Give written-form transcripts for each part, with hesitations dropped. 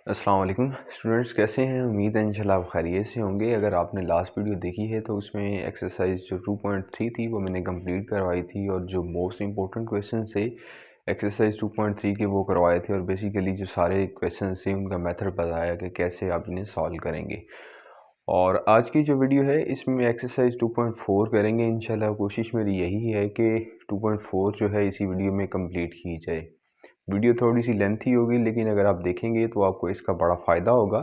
अस्सलाम वालेकुम स्टूडेंट्स, कैसे हैं? उम्मीद है इंशाल्लाह आप खैरियत से होंगे। अगर आपने लास्ट वीडियो देखी है तो उसमें एक्सरसाइज जो 2.3 थी वो मैंने कंप्लीट करवाई थी और जो मोस्ट इंपॉर्टेंट क्वेश्चन थे एक्सरसाइज 2.3 के वो करवाए थे और बेसिकली जो सारे क्वेश्चन थे उनका मेथड बताया कि कैसे आप इन्हें सॉल्व करेंगे। और आज की जो वीडियो है इसमें एक्सरसाइज 2.4 करेंगे इंशाल्लाह। कोशिश मेरी यही है कि 2.4 जो है इसी वीडियो में कंप्लीट की जाए। वीडियो थोड़ी सी लेंथी होगी लेकिन अगर आप देखेंगे तो आपको इसका बड़ा फ़ायदा होगा।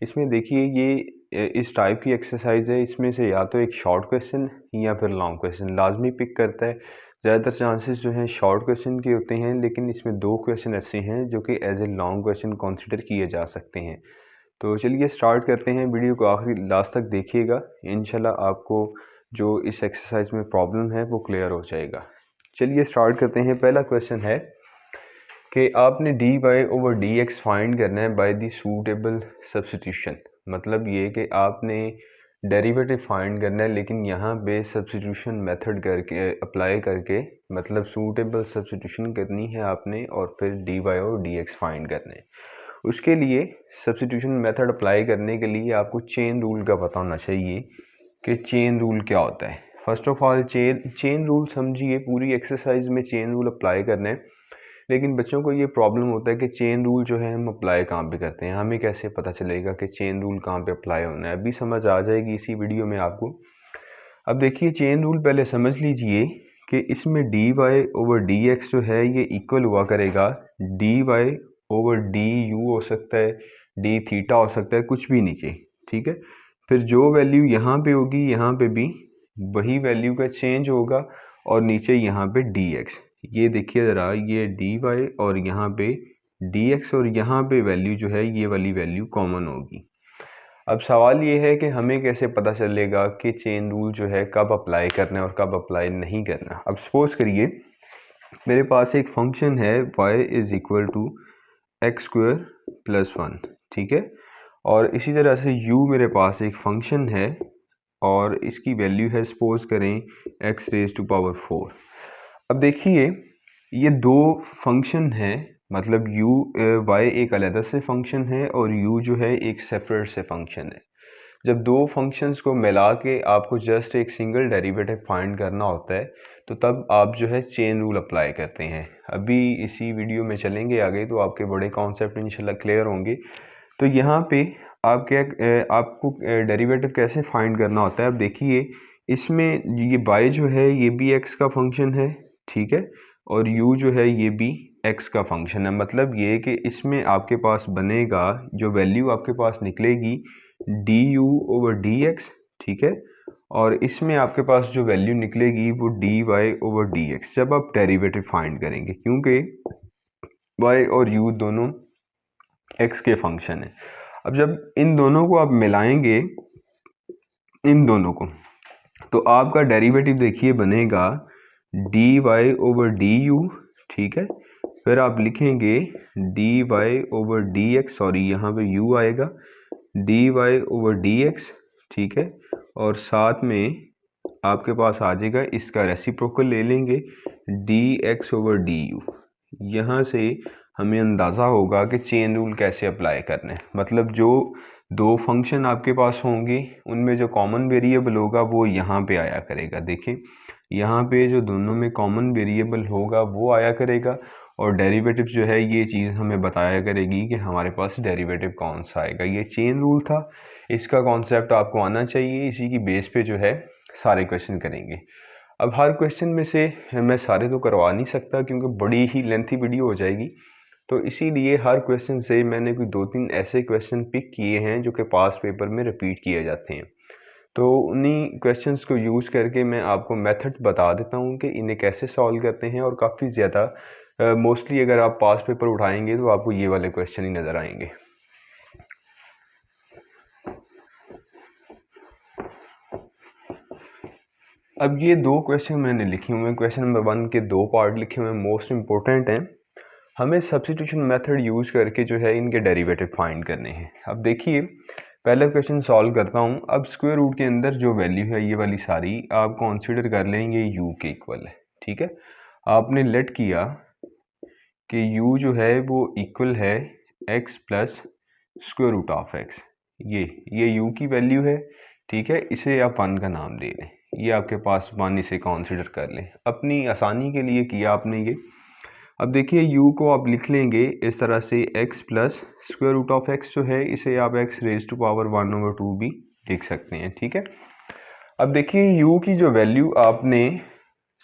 इसमें देखिए ये इस टाइप की एक्सरसाइज है, इसमें से या तो एक शॉर्ट क्वेश्चन या फिर लॉन्ग क्वेश्चन लाजमी पिक करता है। ज़्यादातर चांसेस जो हैं शॉर्ट क्वेश्चन के होते हैं, लेकिन इसमें दो क्वेश्चन ऐसे हैं जो कि as a long question consider किए जा सकते हैं। तो चलिए स्टार्ट करते हैं। वीडियो को आखिरी लास्ट तक देखिएगा, इंशाल्लाह आपको जो इस एक्सरसाइज में प्रॉब्लम है वो क्लियर हो जाएगा। चलिए स्टार्ट करते हैं। पहला क्वेश्चन है कि आपने d y over d x find करना है बाय द सूटेबल सब्स्टिट्यूशन। मतलब ये कि आपने डेरिवेटिव फाइंड करना है, लेकिन यहाँ पे सब्स्टिट्यूशन मेथड करके अप्लाई करके, मतलब सूटेबल सब्स्टिट्यूशन करनी है आपने और फिर डी वाई और डी एक्स फाइंड करना है। उसके लिए सब्स्टिट्यूशन मेथड अप्लाई करने के लिए आपको चेन रूल का पता होना चाहिए कि चेन रूल क्या होता है। First of all chain rule समझिए। पूरी एक्सरसाइज में चेन रूल अप्लाई करना है, लेकिन बच्चों को ये प्रॉब्लम होता है कि चेन रूल जो है हम अप्लाई कहाँ पे करते हैं, हमें कैसे पता चलेगा कि चेन रूल कहाँ पे अप्लाई होना है। अभी समझ आ जाएगी इसी वीडियो में आपको। अब देखिए चेन रूल पहले समझ लीजिए कि इसमें d y over d x जो है ये इक्वल हुआ करेगा d y over d u हो सकता है, डी थीटा हो सकता है, कुछ भी नीचे, ठीक है। फिर जो वैल्यू यहाँ पे होगी यहाँ पे भी वही वैल्यू का चेंज होगा और नीचे यहाँ पे डी एक्स। ये देखिए ज़रा, ये डी वाई और यहाँ पे डी एक्स और यहाँ पे वैल्यू जो है ये वाली वैल्यू कॉमन होगी। अब सवाल ये है कि हमें कैसे पता चलेगा कि चेन रूल जो है कब अप्लाई करना है और कब अप्लाई नहीं करना। अब सपोज करिए मेरे पास एक फंक्शन है y is equal to x square plus 1, ठीक है। और इसी तरह से u मेरे पास एक फंक्शन है और इसकी वैल्यू है सपोज करें x रेज टू पावर 4। अब देखिए ये दो फंक्शन है, मतलब y एक अलग से फंक्शन है और u जो है एक सेपरेट से फंक्शन है। जब दो फंक्शंस को मिला के आपको जस्ट एक सिंगल डेरिवेटिव फाइंड करना होता है तो तब आप जो है चेन रूल अप्लाई करते हैं। अभी इसी वीडियो में चलेंगे आगे तो आपके बड़े कॉन्सेप्ट इंशाल्लाह क्लियर होंगे। तो यहाँ पे आप क्या आपको डेरिवेटिव कैसे फाइंड करना होता है। अब देखिए इसमें ये y जो है ये भी x का फंक्शन है, ठीक है, और u जो है ये भी x का फंक्शन है। मतलब ये कि इसमें आपके पास बनेगा जो वैल्यू आपके पास निकलेगी D you over d x, ठीक है, और इसमें आपके पास जो वैल्यू निकलेगी वो d y over d x जब आप डेरिवेटिव फाइंड करेंगे, क्योंकि y और u दोनों x के फंक्शन है। अब जब इन दोनों को आप मिलाएंगे, इन दोनों को, तो आपका डेरिवेटिव देखिए बनेगा d y over d u, ठीक है। फिर आप लिखेंगे d y over d x, sorry यहाँ पे u आएगा, d y over d x, ठीक है। और साथ में आपके पास आ जाएगा इसका रेसिप्रोकल ले लेंगे D x over d you. यहाँ से हमें अंदाज़ा होगा कि चेन रूल कैसे अप्लाई करना है। मतलब जो दो फंक्शन आपके पास होंगे उनमें जो कॉमन वेरिएबल होगा वो यहाँ पे आया करेगा। देखें यहाँ पे जो दोनों में कॉमन वेरिएबल होगा वो आया करेगा और डेरिवेटिव जो है ये चीज़ हमें बताया करेगी कि हमारे पास डेरिवेटिव कौन सा आएगा। ये चेन रूल था, इसका कॉन्सेप्ट आपको आना चाहिए। इसी की बेस पे जो है सारे क्वेश्चन करेंगे। अब हर क्वेश्चन में से मैं सारे तो करवा नहीं सकता क्योंकि बड़ी ही लेंथी वीडियो हो जाएगी, तो इसीलिए हर क्वेश्चन से मैंने कोई 2-3 ऐसे क्वेश्चन पिक किए हैं जो कि पास पेपर में रिपीट किए जाते हैं। तो उन्हीं क्वेश्चंस को यूज़ करके मैं आपको मेथड बता देता हूँ कि इन्हें कैसे सॉल्व करते हैं। और काफ़ी ज़्यादा मोस्टली अगर आप पास पेपर उठाएंगे तो आपको ये वाले क्वेश्चन ही नज़र आएंगे। अब ये दो क्वेश्चन मैंने लिखे हुए हैं, क्वेश्चन नंबर 1 के दो पार्ट लिखे हुए हैं, मोस्ट इंपॉर्टेंट हैं। हमें सब्स्टिट्यूशन मेथड यूज़ करके जो है इनके डेरिवेटिव फाइंड करने हैं। अब देखिए पहला क्वेश्चन सॉल्व करता हूँ। अब स्क्वायर रूट के अंदर जो वैल्यू है ये वाली सारी आप कंसीडर कर लेंगे u के इक्वल है, ठीक है। आपने लेट किया कि u जो है वो इक्वल है x plus square root of x, ये u की वैल्यू है, ठीक है। इसे आप 1 का नाम दे लें, ये आपके पास 1, इसे कंसीडर कर लें। अपनी आसानी के लिए किया आपने ये। अब देखिए u को आप लिख लेंगे इस तरह से x plus square root of x जो है, इसे आप x रेज टू पावर 1/2 भी लिख सकते हैं, ठीक है। अब देखिए u की जो वैल्यू आपने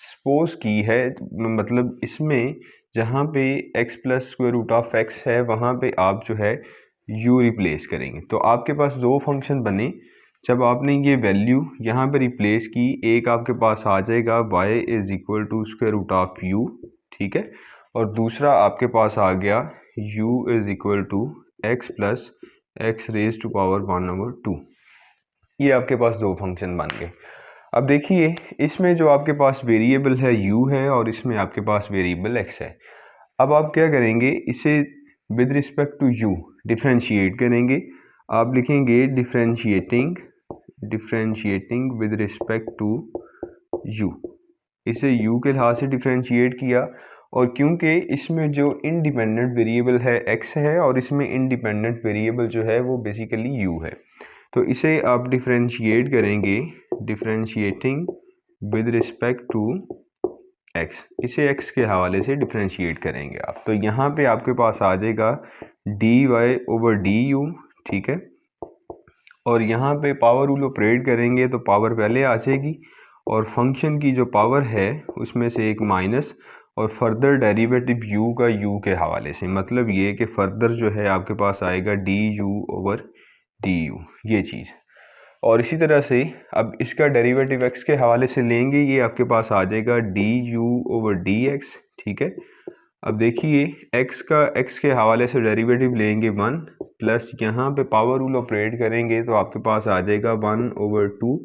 सपोज की है, मतलब इसमें जहाँ पे x plus square root of x है वहाँ पे आप जो है u रिप्लेस करेंगे, तो आपके पास दो फंक्शन बने। जब आपने ये वैल्यू यहाँ पे रिप्लेस की, एक आपके पास आ जाएगा y is equal to square root of u, ठीक है, और दूसरा आपके पास आ गया u is equal to x plus x raise to power 1/2। ये आपके पास दो फंक्शन बन गए। अब देखिए इसमें जो आपके पास वेरिएबल है u है और इसमें आपके पास वेरिएबल x है। अब आप क्या करेंगे, इसे with respect to u differentiate करेंगे। आप लिखेंगे differentiating with respect to u, इसे u के लिहाज से डिफ्रेंशिएट किया, और क्योंकि इसमें जो इंडिपेंडेंट वेरिएबल है x है और इसमें इंडिपेंडेंट वेरिएबल जो है वो बेसिकली u है, तो इसे आप डिफ्रेंशिएट करेंगे differentiating with respect to x, इसे x के हवाले से डिफ्रेंशिएट करेंगे आप, तो यहाँ पे आपके पास आ जाएगा dy/du, ठीक है। और यहाँ पे पावर रूल ऑपरेट करेंगे तो पावर पहले आ जाएगी, और फंक्शन की जो पावर है उसमें से एक माइनस, और फर्दर डेरिवेटिव u का u के हवाले से, मतलब ये कि फर्दर जो है आपके पास आएगा du/du, ये चीज़। और इसी तरह से अब इसका डेरिवेटिव x के हवाले से लेंगे, ये आपके पास आ जाएगा du/dx, ठीक है। अब देखिए x के हवाले से डेरिवेटिव लेंगे 1, प्लस यहाँ पे पावर रूल ऑपरेट करेंगे तो आपके पास आ जाएगा 1/2,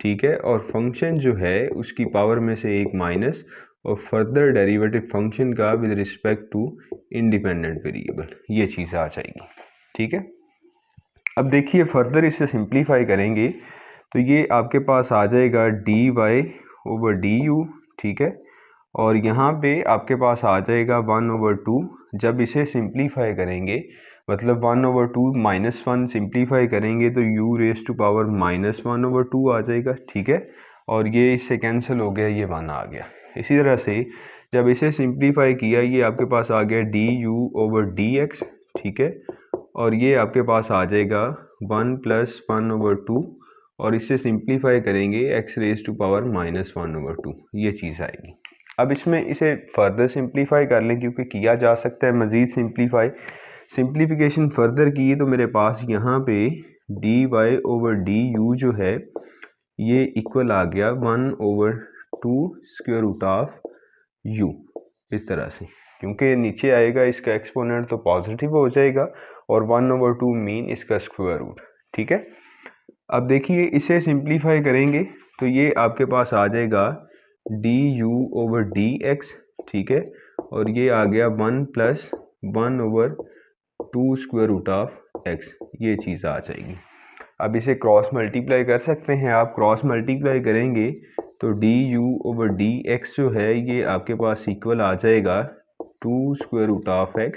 ठीक है, और फंक्शन जो है उसकी पावर में से एक माइनस, और फर्दर डेरिवेटिव फंक्शन का with respect to independent variable, ये चीज़ आ जाएगी, ठीक है। अब देखिए फर्दर इसे सिंप्लीफाई करेंगे तो ये आपके पास आ जाएगा dy/du, ठीक है, और यहाँ पे आपके पास आ जाएगा 1/2। जब इसे सिंप्लीफाई करेंगे, मतलब 1/2 -1 सिंप्लीफाई करेंगे तो u रेज टू पावर -1/2 आ जाएगा, ठीक है, और ये इससे कैंसिल हो गया, ये 1 आ गया। इसी तरह से जब इसे सिंप्लीफाई किया, ये आपके पास आ गया du/dx, ठीक है, और ये आपके पास आ जाएगा 1 + 1/2, और इसे सिंप्लीफाई करेंगे x रेज टू पावर -1/2, ये चीज़ आएगी। अब इसमें इसे फर्दर सिंप्लीफाई कर लें, क्योंकि किया जा सकता है मज़ीद सिंप्लीफिकेशन फर्दर की, तो मेरे पास यहाँ पे dy/du जो है ये इक्वल आ गया 1/2 स्क्वायर रूट ऑफ u, इस तरह से, क्योंकि नीचे आएगा इसका एक्सपोनेंट तो पॉजिटिव हो जाएगा, और 1/2 मीन इसका स्क्वायर रूट, ठीक है। अब देखिए इसे सिंप्लीफाई करेंगे तो ये आपके पास आ जाएगा du/dx, ठीक है, और ये आ गया 1 + 1/2 स्क्वायर रूट ऑफ x, ये चीज़ आ जाएगी। अब इसे क्रॉस मल्टीप्लाई कर सकते हैं आप, क्रॉस मल्टीप्लाई करेंगे तो du/dx जो है ये आपके पास इक्वल आ जाएगा 2 स्क्वायर रूट ऑफ x,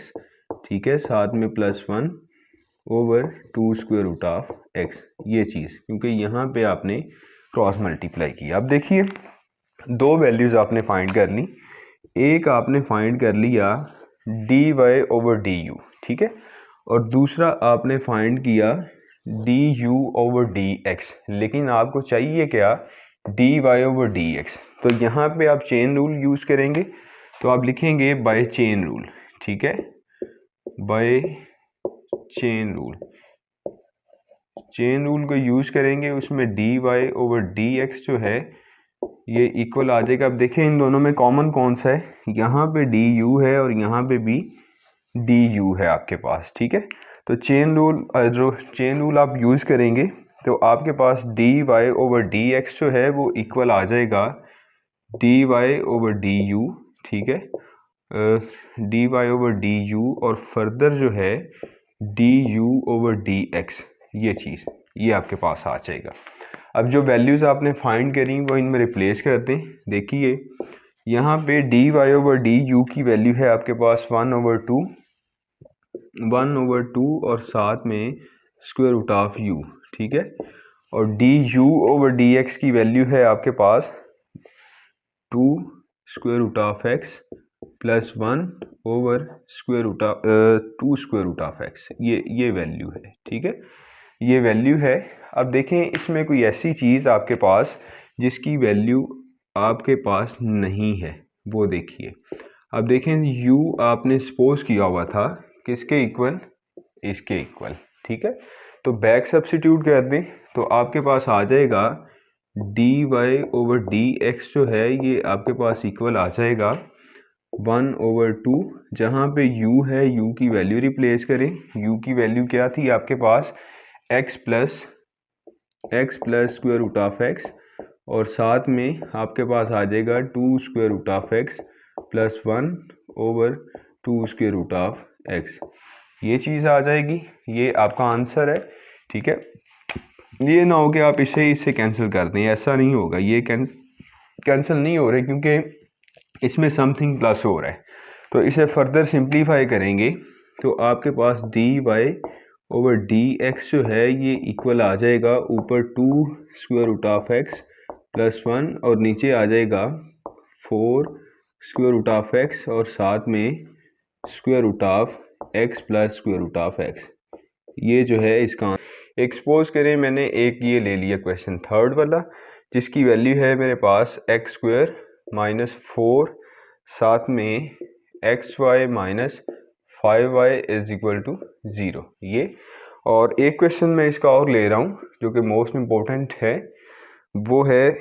ठीक है, साथ में +1/2 स्क्वायर रूट ऑफ x, ये चीज़, क्योंकि यहाँ पे आपने क्रॉस मल्टीप्लाई किया। अब देखिए दो वैल्यूज़ आपने फाइंड कर ली, एक आपने फाइंड कर लिया dy/du, ठीक है, और दूसरा आपने फाइंड किया du/dx, लेकिन आपको चाहिए क्या, dy/dx, तो यहाँ पे आप चेन रूल यूज़ करेंगे, तो आप लिखेंगे बाय चेन रूल, ठीक है, बाय चेन रूल को यूज़ करेंगे, उसमें dy/dx जो है ये इक्वल आ जाएगा। अब देखिए इन दोनों में कॉमन कौन सा है, यहाँ पे du है और यहाँ पे भी du है आपके पास, ठीक है, तो चेन रूल आप यूज़ करेंगे तो आपके पास dy/dx जो है वो इक्वल आ जाएगा dy/du, ठीक है, dy/du, और फर्दर जो है du/dx, ये चीज़, ये आपके पास आ जाएगा। अब जो वैल्यूज़ आपने फाइंड करी वो इनमें रिप्लेस कर दें। देखिए यहाँ पे dy/du की वैल्यू है आपके पास 1/2, 1/2 और साथ में स्क्वायर रूट ऑफ u, ठीक है। और du/dx की वैल्यू है आपके पास 2 square root of x plus 1/2 square root of x, ये वैल्यू है, ठीक है, ये वैल्यू है। अब देखें इसमें कोई ऐसी चीज़ आपके पास जिसकी वैल्यू आपके पास नहीं है, वो देखिए। अब देखें u आपने सपोज किया हुआ था किसके इक्वल, इसके इक्वल, ठीक है। तो बैक सब्स्टिट्यूट कर दें तो आपके पास आ जाएगा dy/dx जो है ये आपके पास इक्वल आ जाएगा 1/2, जहाँ पे u है u की वैल्यू रिप्लेस करें। u की वैल्यू क्या थी आपके पास, x plus square root of x, और साथ में आपके पास आ जाएगा 2 square root of x plus 1/2 square root of x, ये चीज़ आ जाएगी। ये आपका आंसर है, ठीक है। ये ना हो कि आप इससे कैंसिल कर दें, ऐसा नहीं होगा, ये कैंसिल नहीं हो रहे क्योंकि इसमें समथिंग प्लस हो रहा है। तो इसे फर्दर सिंप्लीफाई करेंगे तो आपके पास dy/dx जो है ये इक्वल आ जाएगा ऊपर 2 square root of x plus 1 और नीचे आ जाएगा 4 स्क्वायर रूट ऑफ x और साथ में square root of x plus square root of x, ये जो है इसका एक्सपोज करें। मैंने एक ये ले लिया क्वेश्चन थर्ड वाला जिसकी वैल्यू है मेरे पास x² माइनस 4 साथ में xy minus 5y is equal to 0, ये। और एक क्वेश्चन मैं इसका और ले रहा हूँ जो कि मोस्ट इम्पोर्टेंट है, वो है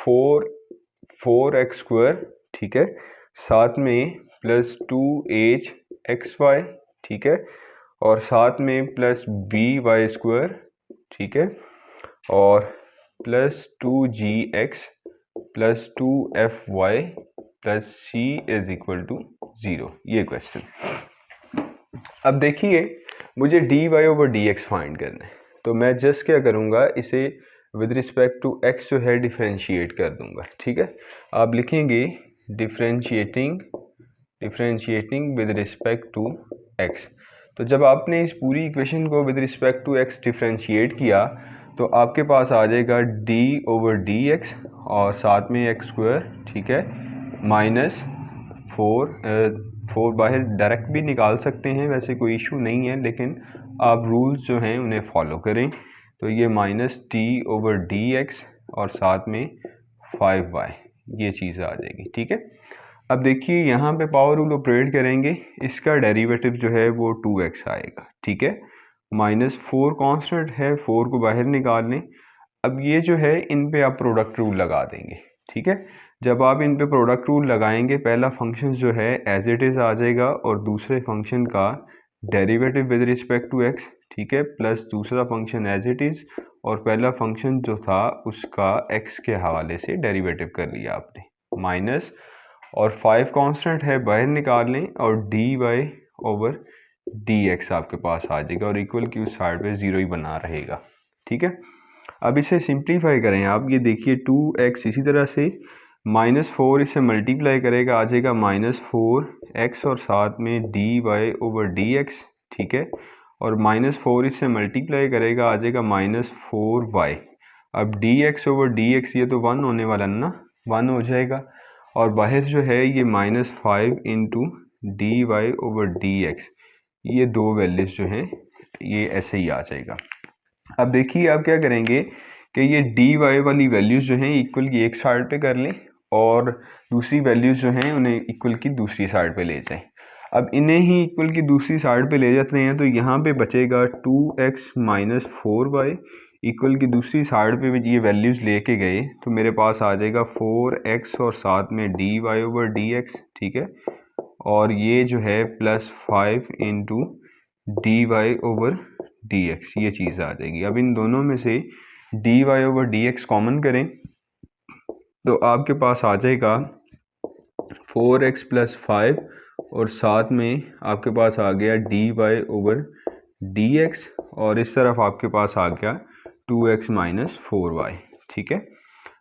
4x², ठीक है, साथ में प्लस 2hxy, ठीक है, और साथ में प्लस by², ठीक है, और plus 2gx plus 2fy plus c is equal to 0, ये क्वेश्चन। अब देखिए मुझे dy/dx फाइंड करना है, तो मैं जस्ट क्या करूँगा, इसे विद रिस्पेक्ट टू x जो है डिफ्रेंशिएट कर दूंगा, ठीक है। आप लिखेंगे differentiating with respect to x। तो जब आपने इस पूरी इक्वेशन को with respect to x differentiate किया तो आपके पास आ जाएगा d/dx और साथ में x², ठीक है, माइनस 4 बाहर डायरेक्ट भी निकाल सकते हैं, वैसे कोई इशू नहीं है, लेकिन आप रूल्स जो हैं उन्हें फॉलो करें। तो ये माइनस d/dx और साथ में 5y, ये चीज़ आ जाएगी, ठीक है। अब देखिए यहाँ पे पावर रूल ऑपरेट करेंगे, इसका डेरिवेटिव जो है वो 2x आएगा, ठीक है। माइनस 4 कॉन्स्टेंट है, 4 को बाहर निकाल लें। अब ये जो है इन पे आप प्रोडक्ट रूल लगा देंगे, ठीक है। जब आप इन पे प्रोडक्ट रूल लगाएंगे पहला फंक्शन जो है एज इट इज़ आ जाएगा और दूसरे फंक्शन का derivative with respect to x, ठीक है, प्लस दूसरा फंक्शन एज इट इज़ और पहला फंक्शन जो था उसका x के हवाले से डेरिवेटिव कर लिया आपने, माइनस और 5 कांस्टेंट है बाहर निकाल लें और dy/dx आपके पास आ जाएगा और इक्वल की उस साइड पे 0 ही बना रहेगा, ठीक है। अब इसे सिंप्लीफाई करें आप, ये देखिए 2x इसी तरह से -4 इसे मल्टीप्लाई करेगा आ जाएगा -4x और साथ में dy/dx, ठीक है, और -4 इससे मल्टीप्लाई करेगा आ जाएगा -4y। अब dx/dx ये तो 1 होने वाला ना, 1 हो जाएगा और बाहर जो है ये -5 इंटू dy/dx, ये दो वैल्यूज जो हैं ये ऐसे ही आ जाएगा। अब देखिए आप क्या करेंगे कि ये dy वाली वैल्यूज जो हैं इक्वल की एक साइड पे कर लें और दूसरी वैल्यूज जो हैं उन्हें इक्वल की दूसरी साइड पे ले जाएं। अब इन्हें ही इक्वल की दूसरी साइड पे ले जाते हैं तो यहाँ पे बचेगा 2x माइनस 4y, इक्वल की दूसरी साइड पे ये वैल्यूज लेके गए तो मेरे पास आ जाएगा 4x और साथ में dy/dx, ठीक है, और ये जो है प्लस 5 इंटू dy/dx, ये चीज़ आ जाएगी। अब इन दोनों में से dy/dx कॉमन करें तो आपके पास आ जाएगा 4x प्लस 5 और साथ में आपके पास आ गया dy/dx और इस तरफ आपके पास आ गया 2x माइनस 4y, ठीक है।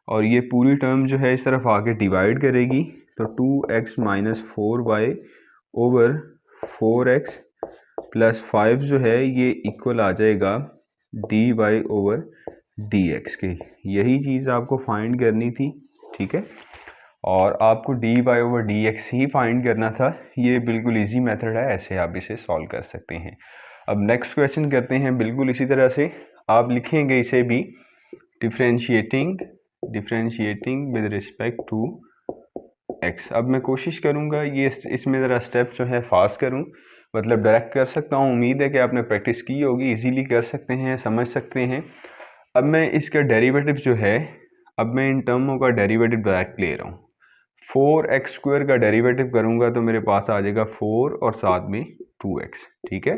और ये पूरी टर्म जो है इस तरफ आके डिवाइड करेगी तो 2x minus 4y over 4x plus 5 जो है ये इक्वल आ जाएगा dy ओवर dx के। यही चीज़ आपको फाइंड करनी थी, ठीक है, और आपको dy ओवर dx ही फाइंड करना था। ये बिल्कुल इजी मेथड है, ऐसे आप इसे सॉल्व कर सकते हैं। अब नेक्स्ट क्वेश्चन करते हैं बिल्कुल इसी तरह से। आप लिखेंगे इसे भी differentiating with respect to x। अब मैं कोशिश करूंगा ये इसमें ज़रा स्टेप जो है फास्ट करूं, मतलब डायरेक्ट कर सकता हूं। उम्मीद है कि आपने प्रैक्टिस की होगी, इजीली कर सकते हैं, समझ सकते हैं। अब मैं इसका डेरिवेटिव जो है, अब मैं इन टर्मों का डेरिवेटिव डायरेक्ट ले रहा हूँ। 4x² का डेरिवेटिव करूँगा तो मेरे पास आ जाएगा 4 और साथ में 2x, ठीक है।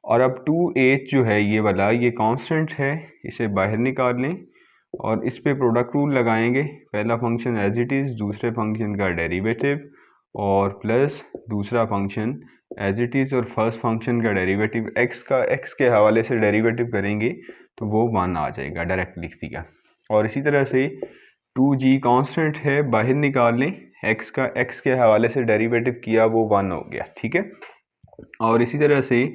और अब 2h जो है ये वाला, ये कांस्टेंट है, इसे बाहर निकाल लें और इस पे प्रोडक्ट रूल लगाएंगे। पहला फंक्शन एज इट इज़, दूसरे फंक्शन का डेरिवेटिव, और प्लस दूसरा फंक्शन एज इट इज़, और फर्स्ट फंक्शन का डेरिवेटिव x के हवाले से डेरिवेटिव करेंगे तो वो 1 आ जाएगा, डायरेक्ट लिख दिया। और इसी तरह से 2g कांस्टेंट है, बाहर निकाल लें, x के हवाले से डेरिवेटिव किया, वो 1 हो गया, ठीक है। और इसी तरह से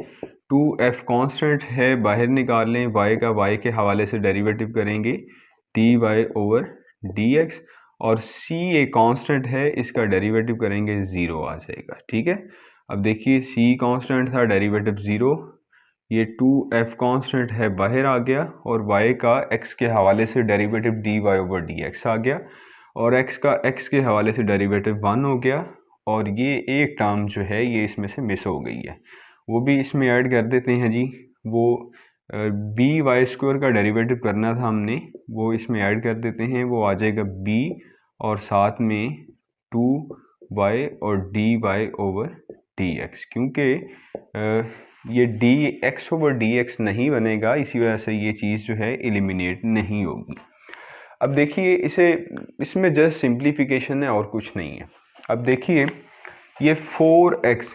2f कांस्टेंट है, बाहर निकाल लें, y के हवाले से डेरिवेटिव करेंगे dy ओवर dx, और c एक कांस्टेंट है, इसका डेरिवेटिव करेंगे 0 आ जाएगा, ठीक है। अब देखिए c कांस्टेंट था, डेरिवेटिव 0, ये 2f कांस्टेंट है, बाहर आ गया, और y का x के हवाले से डेरिवेटिव dy ओवर dx आ गया, और x का x के हवाले से डेरिवेटिव 1 हो गया, और ये एक टर्म जो है ये इसमें से मिस हो गई है, वो भी इसमें ऐड कर देते हैं जी। वो by² का डेरिवेटिव करना था हमने, वो इसमें ऐड कर देते हैं, वो आ जाएगा b और साथ में 2y और dy ओवर dx। क्योंकि ये dx ओवर dx नहीं बनेगा, इसी वजह से ये चीज़ जो है एलिमिनेट नहीं होगी। अब देखिए इसमें जस्ट सिंप्लीफिकेशन है और कुछ नहीं है। अब देखिए ये 4x,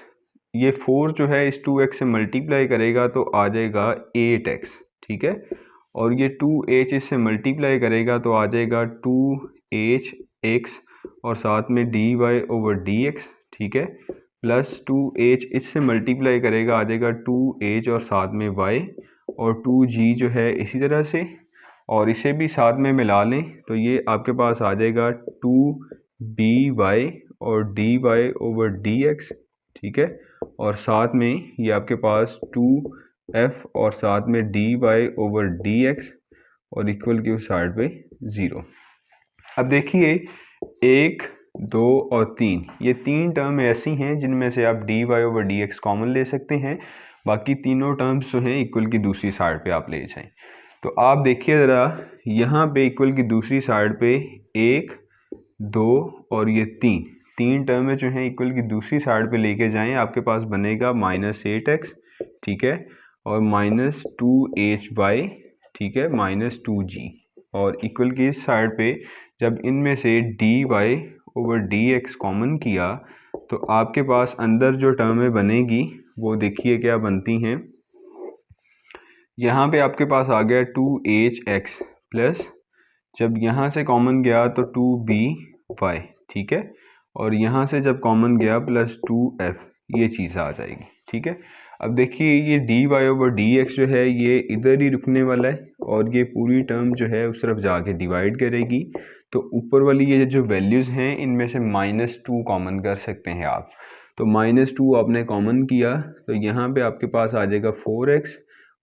ये 4 जो है इस 2x से मल्टीप्लाई करेगा तो आ जाएगा 8x, ठीक है। और ये 2h इससे मल्टीप्लाई करेगा तो आ जाएगा 2hx, और साथ में dy ओवर dx, ठीक है, प्लस 2h इससे मल्टीप्लाई करेगा, आ जाएगा 2h और साथ में y, और 2g जो है इसी तरह से, और इसे भी साथ में मिला लें तो ये आपके पास आ जाएगा 2by और dy ओवर dx, ठीक है, और साथ में ये आपके पास 2f और साथ में dy ओवर dx, और इक्वल की उस साइड पे 0। अब देखिए 1, 2 और 3, ये 3 टर्म ऐसी हैं जिनमें से आप dy ओवर dx कॉमन ले सकते हैं, बाकी तीनों टर्म्स जो हैं इक्वल की दूसरी साइड पे आप ले जाएं। तो आप देखिए ज़रा, यहाँ पे इक्वल की दूसरी साइड पे 1, 2 और ये 3 टर्में जो हैं इक्वल की दूसरी साइड पे लेके जाएं, आपके पास बनेगा -8x, ठीक है, और -2hy, ठीक है, -2g, और इक्वल की इस साइड पे जब इनमें से dy ओवर dx कॉमन किया तो आपके पास अंदर जो टर्में बनेगी वो देखिए क्या बनती हैं। यहाँ पे आपके पास आ गया 2hx प्लस, जब यहाँ से कॉमन गया तो 2by, ठीक है, और यहाँ से जब कॉमन गया प्लस 2f, ये चीज़ आ जाएगी, ठीक है। अब देखिए ये dy ओवर dx जो है ये इधर ही रुकने वाला है, और ये पूरी टर्म जो है उस तरफ जाके डिवाइड करेगी, तो ऊपर वाली ये जो वैल्यूज़ हैं इनमें से -2 कॉमन कर सकते हैं आप। तो -2 आपने कॉमन किया तो यहाँ पे आपके पास आ जाएगा 4x,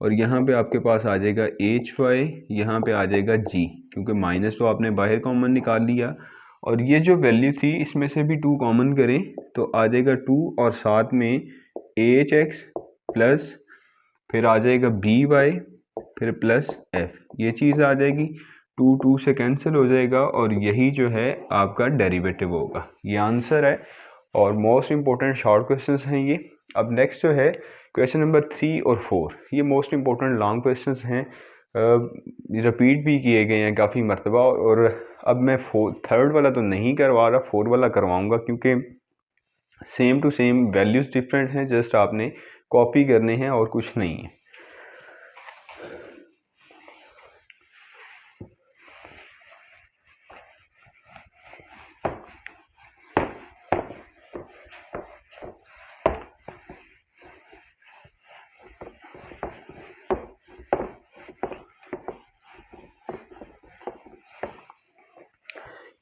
और यहाँ पे आपके पास आ जाएगा hy, यहाँ पे आ जाएगा g, क्योंकि माइनस तो आपने बाहर कॉमन निकाल लिया, और ये जो वैल्यू थी इसमें से भी 2 कॉमन करें तो आ जाएगा 2, और साथ में hx प्लस फिर आ जाएगा by, फिर प्लस f, ये चीज़ आ जाएगी, 2 से कैंसिल हो जाएगा, और यही जो है आपका डेरिवेटिव होगा। ये आंसर है, और मोस्ट इम्पोर्टेंट शॉर्ट क्वेश्चंस हैं ये। अब नेक्स्ट जो है क्वेश्चन नंबर 3 और 4, ये मोस्ट इम्पोर्टेंट लॉन्ग क्वेश्चंस हैं, रिपीट भी किए गए हैं काफ़ी मरतबा, और अब मैं थर्ड वाला तो नहीं करवा रहा, 4 वाला करवाऊंगा, क्योंकि same to same values different हैं, जस्ट आपने कॉपी करने हैं और कुछ नहीं है।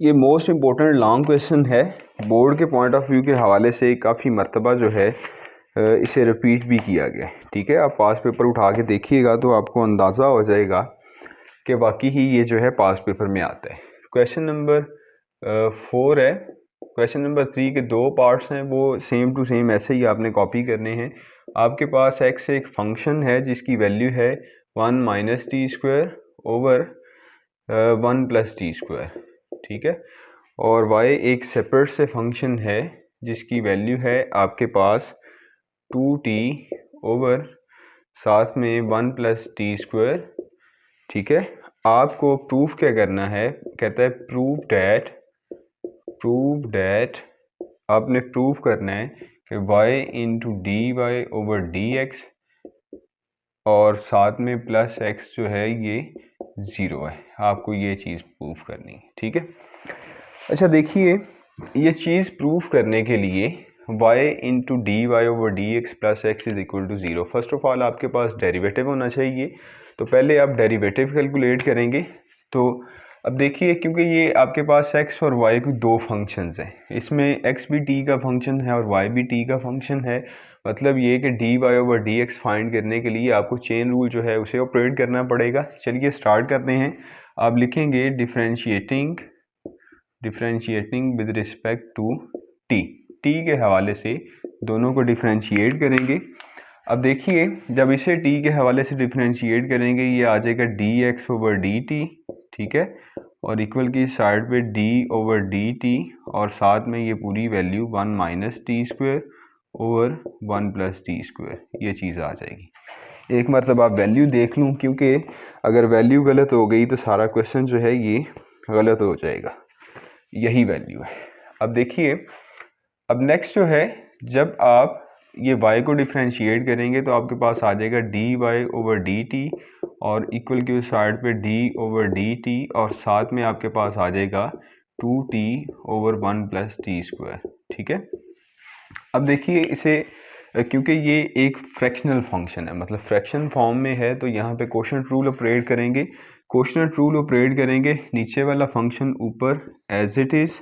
ये मोस्ट इम्पोर्टेंट लॉन्ग क्वेश्चन है, बोर्ड के पॉइंट ऑफ व्यू के हवाले से काफ़ी मरतबा जो है इसे रिपीट भी किया गया है। ठीक है, आप पास पेपर उठा के देखिएगा तो आपको अंदाज़ा हो जाएगा कि वाकई ही ये जो है पास पेपर में आता है। क्वेश्चन नंबर 4 है। क्वेश्चन नंबर 3 के दो पार्ट्स हैं, वो सेम टू सेम ऐसे ही आपने कॉपी करने हैं। आपके पास x एक फंक्शन है जिसकी वैल्यू है 1 minus T square over 1 plus t square. ठीक है, और y एक सेपरेट से फंक्शन है जिसकी वैल्यू है आपके पास 2t ओवर साथ में 1 प्लस टी स्क्वायर। ठीक है, आपको प्रूफ क्या करना है, कहता है प्रूव डैट आपने प्रूफ करना है कि y into d y over d x और साथ में प्लस x जो है ये 0 है। आपको ये चीज़ प्रूफ करनी है। ठीक है, अच्छा देखिए, ये चीज़ प्रूफ करने के लिए y into d y over d x plus x is equal to 0, first of all आपके पास डेरिवेटिव होना चाहिए। तो पहले आप डेरिवेटिव कैलकुलेट करेंगे। तो अब देखिए, क्योंकि ये आपके पास x और y की दो फंक्शंस हैं, इसमें x भी t का फंक्शन है और y भी t का फंक्शन है। मतलब ये कि d y over d x find करने के लिए आपको चेन रूल जो है उसे ऑपरेट करना पड़ेगा। चलिए स्टार्ट करते हैं। आप लिखेंगे differentiating with respect to t के हवाले से दोनों को डिफरेंशिएट करेंगे। अब देखिए, जब इसे t के हवाले से डिफरेंशिएट करेंगे ये आ जाएगा dx ओवर dt। ठीक है, और इक्वल की साइड पे d ओवर dt और साथ में ये पूरी value 1 minus T square over 1 plus t square, ये चीज़ आ जाएगी। एक मतलब आप वैल्यू देख लूँ, क्योंकि अगर वैल्यू गलत हो गई तो सारा क्वेश्चन जो है ये गलत हो जाएगा। यही वैल्यू है। अब देखिए, अब नेक्स्ट जो है, जब आप ये y को डिफ्रेंशिएट करेंगे तो आपके पास आ जाएगा d y over d t और इक्वल की साइड पे d ओवर डी टी और साथ में आपके पास आ जाएगा 2t over 1 plus t square. ठीक है, अब देखिए इसे, क्योंकि ये एक फ्रैक्शनल फंक्शन है, मतलब फ्रैक्शन फॉर्म में है, तो यहाँ पे कोशेंट रूल ऑपरेट करेंगे। कोशेंट रूल ऑपरेट करेंगे, नीचे वाला फंक्शन ऊपर एज इट इज़।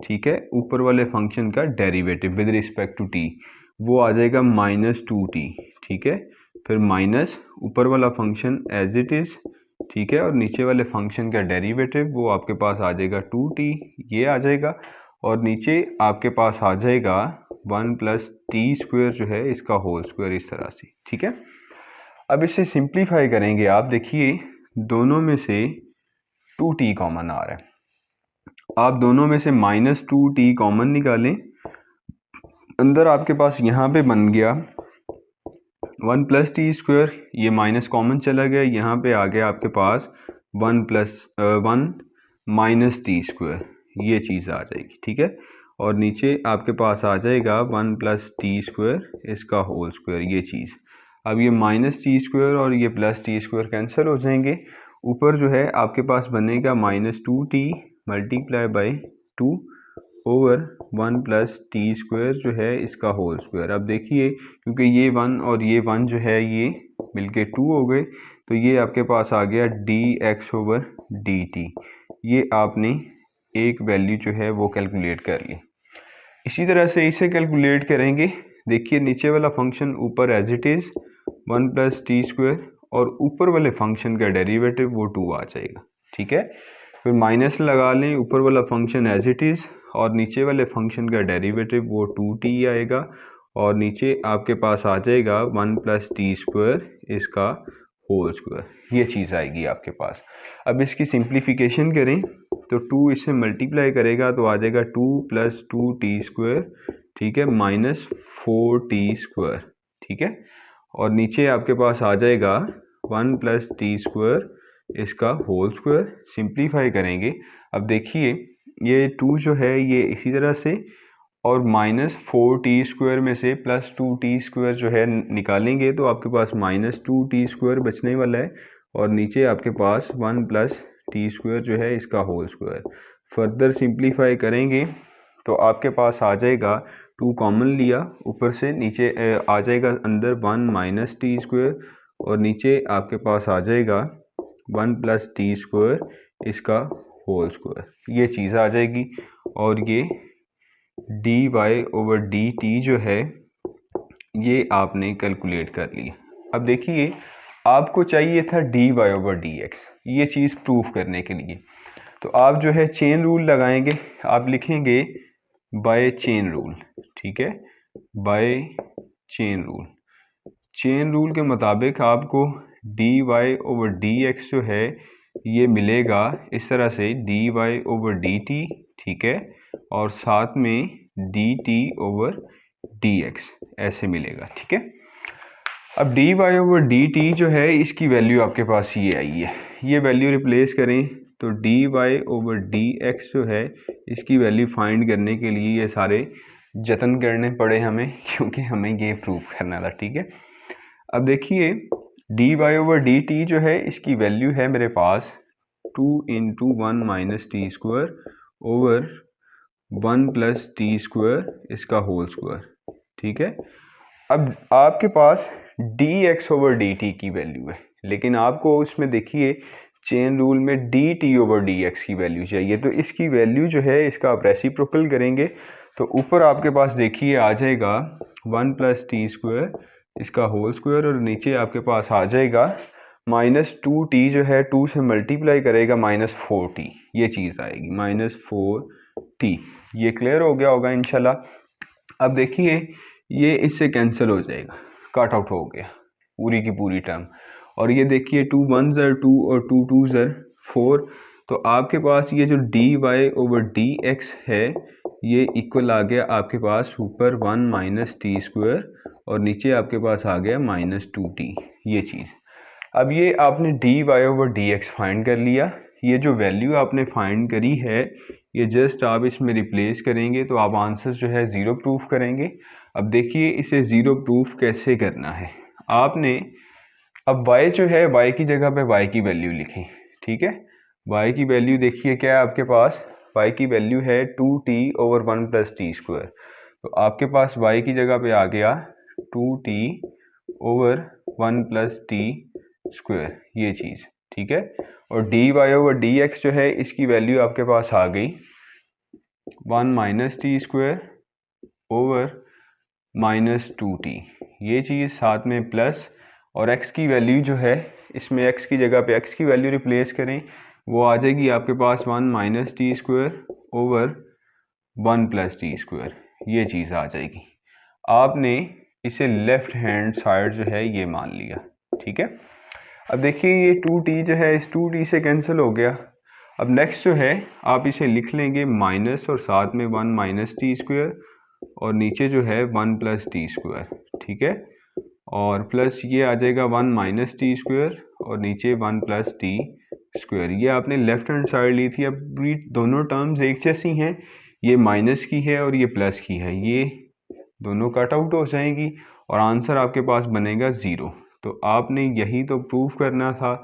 ठीक है, ऊपर वाले फंक्शन का derivative with respect to t वो आ जाएगा -2t। ठीक है, फिर माइनस ऊपर वाला फंक्शन एज इट इज़। ठीक है, और नीचे वाले फंक्शन का डेरिवेटिव वो आपके पास आ जाएगा 2t, ये आ जाएगा। और नीचे आपके पास आ जाएगा 1 प्लस टी स्क्वायर जो है इसका होल स्क्वायर, इस तरह से। ठीक है, अब इसे सिंप्लीफाई करेंगे। आप देखिए, दोनों में से 2t कॉमन आ रहा है, आप दोनों में से -2t कॉमन निकालें। अंदर आपके पास यहाँ पे बन गया 1 प्लस टी स्क्वायर, ये माइनस कॉमन चला गया, यहाँ पे आ गया आपके पास 1 माइनस टी स्क्वायर, ये चीज़ आ जाएगी। ठीक है, और नीचे आपके पास आ जाएगा 1 प्लस टी स्क्वायर इसका होल स्क्वायर, ये चीज़। अब ये माइनस टी स्क्वायर और ये प्लस टी स्क्वायर कैंसिल हो जाएंगे। ऊपर जो है आपके पास बनेगा -2t multiply by 2 over 1 plus t square जो है इसका होल स्क्वायर। अब देखिए, क्योंकि ये 1 और ये 1 जो है ये मिलके 2 हो गए, तो ये आपके पास आ गया dx ओवर dt। ये आपने एक वैल्यू जो है वो कैलकुलेट कर ली। इसी तरह से इसे कैलकुलेट करेंगे। देखिए, नीचे वाला फंक्शन ऊपर as it is 1 plus t square और ऊपर वाले फंक्शन का डेरिवेटिव वो 2 आ जाएगा। ठीक है, फिर माइनस लगा लें, ऊपर वाला फंक्शन एज इट इज़ और नीचे वाले फंक्शन का डेरिवेटिव वो 2t आएगा और नीचे आपके पास आ जाएगा 1 प्लस टी स्क्वायर इसका होल स्क्वायर, ये चीज़ आएगी आपके पास। अब इसकी सिंप्लीफिकेशन करें तो 2 इससे मल्टीप्लाई करेगा तो आ जाएगा 2 प्लस 2t स्क्वायर। ठीक है, -4t स्क्वायर। ठीक है, और नीचे आपके पास आ जाएगा 1 प्लस टी स्क्वायर इसका होल स्क्वायर। सिंप्लीफाई करेंगे। अब देखिए, ये 2 जो है ये इसी तरह से, और -4t स्क्वायर में से +2t स्क्वायर जो है निकालेंगे तो आपके पास -2t स्क्वायर बचने वाला है और नीचे आपके पास 1 प्लस टी स्क्वायर जो है इसका होल स्क्वायर। फर्दर सिंप्लीफाई करेंगे तो आपके पास आ जाएगा 2 कॉमन लिया, ऊपर से नीचे आ जाएगा अंदर 1 माइनस टी स्क्वायर और नीचे आपके पास आ जाएगा 1 प्लस टी स्क्वायर इसका होल स्क्वायर, ये चीज़ आ जाएगी। और ये dy ओवर dt जो है ये आपने कैलकुलेट कर लिया। अब देखिए आपको चाहिए था dy ओवर dx, ये चीज़ प्रूफ करने के लिए तो आप जो है चेन रूल लगाएंगे, आप लिखेंगे बाय चेन रूल, ठीक है, by chain rule. Chain rule के मुताबिक आपको dy ओवर dx जो है ये मिलेगा इस तरह से dy ओवर dt, ठीक है, और साथ में dt ओवर dx ऐसे मिलेगा, ठीक है। अब dy ओवर dt जो है इसकी वैल्यू आपके पास ये आई है, ये वैल्यू रिप्लेस करें तो dy ओवर dx जो है इसकी वैल्यू फाइंड करने के लिए ये सारे जतन करने पड़े हमें, क्योंकि हमें ये प्रूफ करना था, ठीक है। अब देखिए dy ओवर dt जो है इसकी वैल्यू है मेरे पास 2 into 1 minus T square over 1 plus t square इसका होल स्क्वायर, ठीक है। अब आपके पास dx ओवर dt की वैल्यू है, लेकिन आपको उसमें देखिए चेन रूल में dt ओवर dx की वैल्यू चाहिए, तो इसकी वैल्यू जो है इसका आप रेसिप्रोकल करेंगे तो ऊपर आपके पास देखिए आ जाएगा 1 प्लस टी स्क्वायर इसका होल स्क्वायर और नीचे आपके पास आ जाएगा माइनस 2t जो है 2 से मल्टीप्लाई करेगा माइनस 4t, ये चीज़ आएगी माइनस 4t। ये क्लियर हो गया होगा इंशाल्लाह। अब देखिए ये इससे कैंसिल हो जाएगा, कट आउट हो गया पूरी की पूरी टर्म, और ये देखिए 2 1 ज़र 2 और 2 2 ज़र 4, तो आपके पास ये जो dy ओवर dx है ये इक्वल आ गया आपके पास ऊपर 1 माइनस टी स्क्वायर और नीचे आपके पास आ गया माइनस 2t, ये चीज़। अब ये आपने dy ओवर dx फाइंड कर लिया, ये जो वैल्यू आपने फाइंड करी है ये जस्ट आप इसमें रिप्लेस करेंगे तो आप आंसर जो है ज़ीरो प्रूफ करेंगे। अब देखिए इसे ज़ीरो प्रूफ कैसे करना है, आपने अब y जो है y की जगह पे y की वैल्यू लिखें, ठीक है। y की वैल्यू देखिए क्या है आपके पास, y की वैल्यू है 2t over 1 plus t square, तो आपके पास y की जगह पे आ गया 2t over 1 plus t square, ये चीज़, ठीक है। और dy ओवर dx जो है इसकी वैल्यू आपके पास आ गई 1 minus T square over minus 2t, ये चीज़, साथ में प्लस, और x की वैल्यू जो है इसमें x की जगह पे x की वैल्यू रिप्लेस करें, वो आ जाएगी आपके पास 1 minus T square over 1 plus t square, ये चीज़ आ जाएगी। आपने इसे लेफ्ट हैंड साइड जो है ये मान लिया, ठीक है। अब देखिए ये 2t जो है इस 2t से कैंसिल हो गया। अब नेक्स्ट जो है आप इसे लिख लेंगे माइनस और साथ में 1 माइनस टी स्क्वायर और नीचे जो है 1 प्लस टी स्क्वायर, ठीक है, और प्लस ये आ जाएगा 1 माइनस टी स्क्वायर और नीचे 1 प्लस टी स्क्वायर। ये आपने लेफ्ट हैंड साइड ली थी, अब ये दोनों टर्म्स एक जैसी हैं, ये माइनस की है और ये प्लस की है, ये दोनों कट आउट हो जाएगी और आंसर आपके पास बनेगा ज़ीरो। तो आपने यही तो प्रूफ करना था,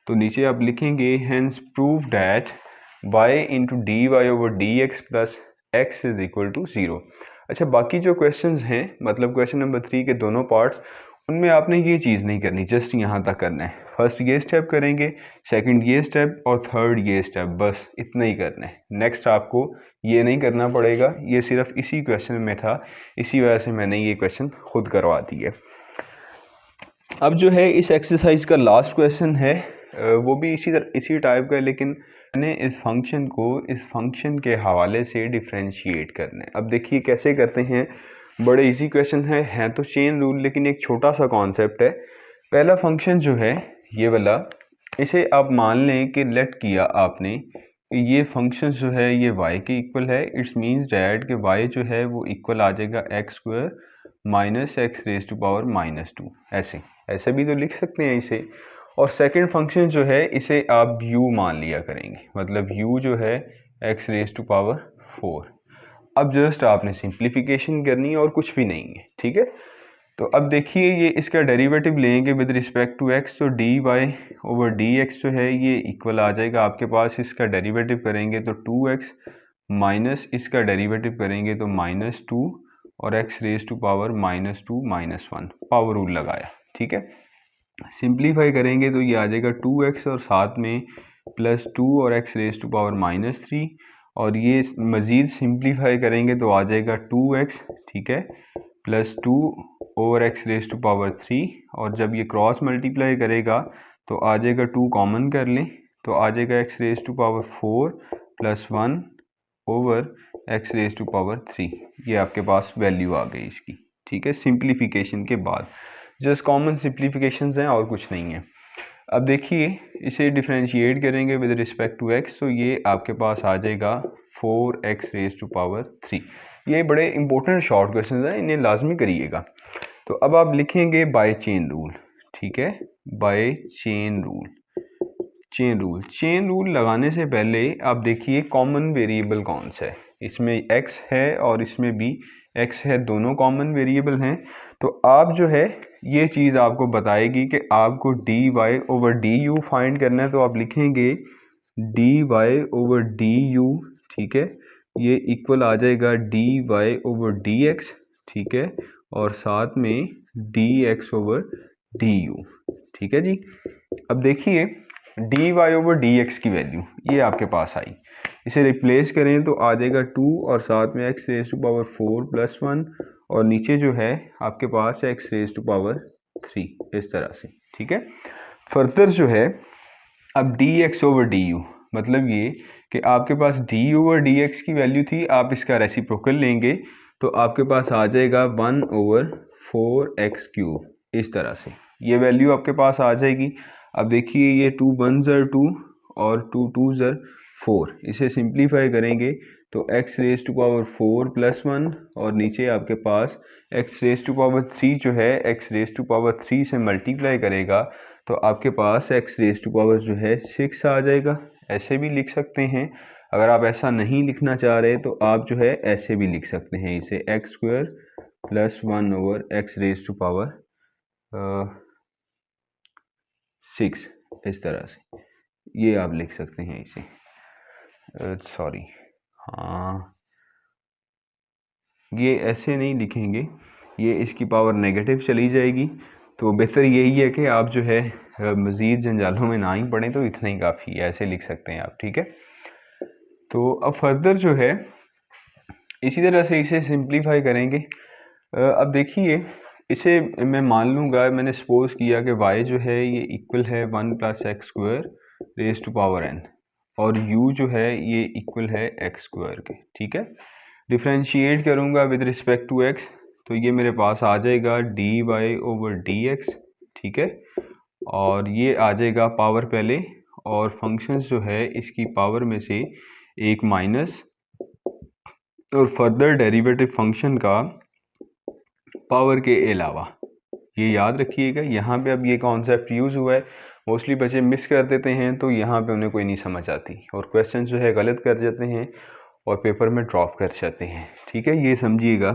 तो नीचे आप लिखेंगे hence prove that y into d y over d x plus x is equal to zero. अच्छा, बाकी जो क्वेश्चंस हैं मतलब क्वेश्चन नंबर 3 के दोनों पार्ट्स, उनमें आपने ये चीज़ नहीं करनी, जस्ट यहाँ तक करना है। फर्स्ट ये स्टेप करेंगे, सेकंड ये स्टेप और थर्ड ये स्टेप, बस इतना ही करना है। नेक्स्ट आपको ये नहीं करना पड़ेगा, ये सिर्फ इसी क्वेश्चन में था, इसी वजह से मैंने ये क्वेश्चन खुद करवा दी है। अब जो है इस एक्सरसाइज का लास्ट क्वेश्चन है, वो भी इसी टाइप का है, लेकिन मैंने इस फंक्शन को इस फंक्शन के हवाले से डिफ्रेंशिएट करना है। अब देखिए कैसे करते हैं, बड़े इजी क्वेश्चन है तो चेन रूल, लेकिन एक छोटा सा कॉन्सेप्ट है। पहला फंक्शन जो है ये वाला, इसे आप मान लें कि लेट किया आपने, ये फंक्शन जो है ये y के इक्वल है। इट्स मीन्स डैट कि y जो है वो इक्वल आ जाएगा x square minus x raise to power minus 2, ऐसे भी तो लिख सकते हैं इसे। और सेकंड फंक्शन जो है इसे आप u मान लिया करेंगे, मतलब u जो है x रेज टू पावर 4। अब जस्ट आपने सिंप्लीफिकेशन करनी है और कुछ भी नहीं है, ठीक है। तो अब देखिए ये इसका डेरिवेटिव लेंगे विद रिस्पेक्ट टू x, तो dy ओवर dx जो है ये इक्वल आ जाएगा आपके पास, इसका डेरिवेटिव करेंगे तो 2x माइनस इसका डेरिवेटिव करेंगे तो माइनस 2 और x raise to power minus 2 minus 1, power rule लगाया, ठीक है। सिंप्लीफाई करेंगे तो ये आ जाएगा 2x और साथ में प्लस 2 और x रेज टू पावर -3, और ये मज़ीद सिंप्लीफाई करेंगे तो आ जाएगा 2x, ठीक है, plus 2 over x raise to power 3, और जब ये क्रॉस मल्टीप्लाई करेगा तो आ जाएगा 2 कॉमन कर लें तो आ जाएगा x raise to power 4 plus 1 over x raise to power 3। ये आपके पास वैल्यू आ गई इसकी, ठीक है, सिंप्लीफिकेशन के बाद। जस्ट कॉमन सिंप्लीफिकेशंस हैं और कुछ नहीं है। अब देखिए इसे डिफ्रेंशिएट करेंगे विद रिस्पेक्ट टू x, तो ये आपके पास आ जाएगा 4x रेज टू पावर 3। ये बड़े इंपॉर्टेंट शॉर्ट क्वेश्चन हैं, इन्हें लाजमी करिएगा। तो अब आप लिखेंगे बाय चेन रूल, ठीक है, by chain rule. Chain rule लगाने से पहले आप देखिए कॉमन वेरिएबल कौन सा है। इसमें x है और इसमें भी x है, दोनों कॉमन वेरिएबल हैं। तो आप जो है ये चीज़ आपको बताएगी कि आपको dy ओवर du फाइंड करना है, तो आप लिखेंगे dy ओवर du, ठीक है, ये इक्वल आ जाएगा dy ओवर dx, ठीक है, और साथ में dx ओवर du, ठीक है जी। अब देखिए dy ओवर dx की वैल्यू ये आपके पास आई, इसे रिप्लेस करें तो आ जाएगा 2 और साथ में x raise to power 4 plus 1, और नीचे जो है आपके पास x रेज टू पावर 3, इस तरह से, ठीक है। फर्दर जो है अब dx ओवर du, मतलब ये कि आपके पास d ओवर dx की वैल्यू थी, आप इसका रेसिप्रोकल लेंगे तो आपके पास आ जाएगा 1 ओवर 4x क्यूब, इस तरह से ये वैल्यू आपके पास आ जाएगी। अब देखिए ये 2 1 ज़र 2 और 2 2 ज़र 4, इसे सिंप्लीफाई करेंगे तो x raise to power 4 plus 1, और नीचे आपके पास x रेज टू पावर 3 जो है x रेज टू पावर 3 से मल्टीप्लाई करेगा तो आपके पास x रेज टू पावर जो है 6 आ जाएगा। ऐसे भी लिख सकते हैं, अगर आप ऐसा नहीं लिखना चाह रहे तो आप जो है ऐसे भी लिख सकते हैं इसे x square plus 1 over x raise to power 6, इस तरह से ये आप लिख सकते हैं इसे। सॉरी, हाँ ये ऐसे नहीं लिखेंगे, ये इसकी पावर नेगेटिव चली जाएगी, तो बेहतर यही है कि आप जो है मज़ीद जंजालों में ना ही पड़ें, तो इतना ही काफ़ी है, ऐसे लिख सकते हैं आप, ठीक है। तो अब फर्दर जो है इसी तरह से इसे सिंप्लीफाई करेंगे। अब देखिए इसे मैं मान लूँगा, मैंने सपोज किया कि y जो है ये इक्वल है 1 plus x square raise to power n, और u जो है ये इक्वल है x स्क्वायर के, ठीक है। डिफ्रेंशिएट करूँगा विद रिस्पेक्ट टू x, तो ये मेरे पास आ जाएगा dy ओवर dx, ठीक है, और ये आ जाएगा पावर पहले, और फंक्शंस जो है इसकी पावर में से एक माइनस, और फर्दर डेरिवेटिव फंक्शन का पावर के अलावा, ये याद रखिएगा। यहाँ पे अब ये कॉन्सेप्ट यूज़ हुआ है, मोस्टली बच्चे मिस कर देते हैं, तो यहाँ पे उन्हें कोई नहीं समझ आती और क्वेश्चन जो है गलत कर जाते हैं और पेपर में ड्रॉप कर जाते हैं, ठीक है, ये समझिएगा।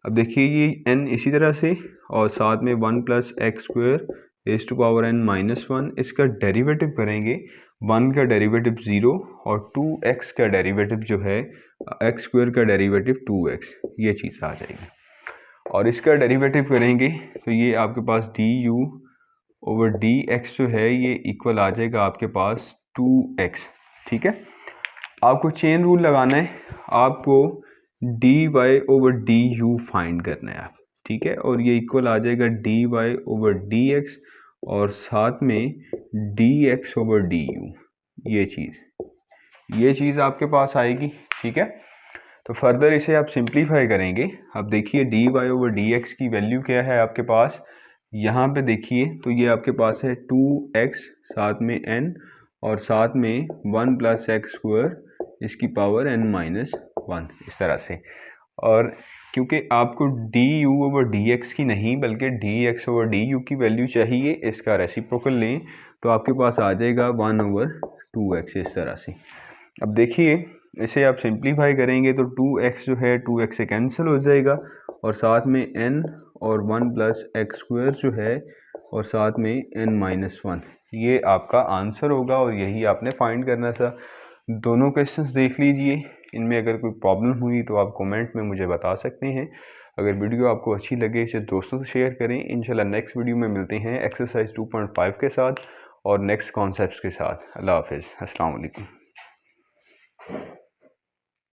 अब देखिए ये n इसी तरह से, और साथ में 1 plus x square raise to power n minus 1, इसका डेरिवेटिव करेंगे, 1 का डेरिवेटिव 0 और 2x का डेरिवेटिव जो है एक्स स्क्वायर का डेरिवेटिव 2x, ये चीज़ आ जाएगी। और इसका डेरिवेटिव करेंगे तो ये आपके पास du ओवर dx जो है ये इक्वल आ जाएगा आपके पास 2x, ठीक है। आपको चेन रूल लगाना है, आपको dy ओवर du फाइंड करना है आप, ठीक है, और ये इक्वल आ जाएगा dy ओवर dx और साथ में dx ओवर du, ये चीज़ आपके पास आएगी, ठीक है। तो फर्दर इसे आप सिंप्लीफाई करेंगे। अब देखिए dy ओवर dx की वैल्यू क्या है आपके पास, यहाँ पे देखिए तो ये आपके पास है 2x साथ में n और साथ में 1 प्लस एक्स स्क्वायर इसकी पावर n माइनस 1, इस तरह से। और क्योंकि आपको du ओवर dx की नहीं बल्कि dx ओवर du की वैल्यू चाहिए, इसका रेसिप्रोकल लें तो आपके पास आ जाएगा 1 ओवर 2x, इस तरह से। अब देखिए इसे आप सिंप्लीफाई करेंगे तो 2x जो है 2x से कैंसिल हो जाएगा, और साथ में n और 1 प्लस एक्स स्क्वायर जो है और साथ में n माइनस 1, ये आपका आंसर होगा और यही आपने फाइंड करना था। दोनों क्वेश्चंस देख लीजिए, इनमें अगर कोई प्रॉब्लम हुई तो आप कमेंट में मुझे बता सकते हैं। अगर वीडियो आपको अच्छी लगे इसे दोस्तों से शेयर करें। इंशाल्लाह नेक्स्ट वीडियो में मिलते हैं एक्सरसाइज 2.5 के साथ। और नेक्स्ट कॉन्सेप्ट्स के साथ। अल्लाह हाफिज़, अस्सलाम वालेकुम।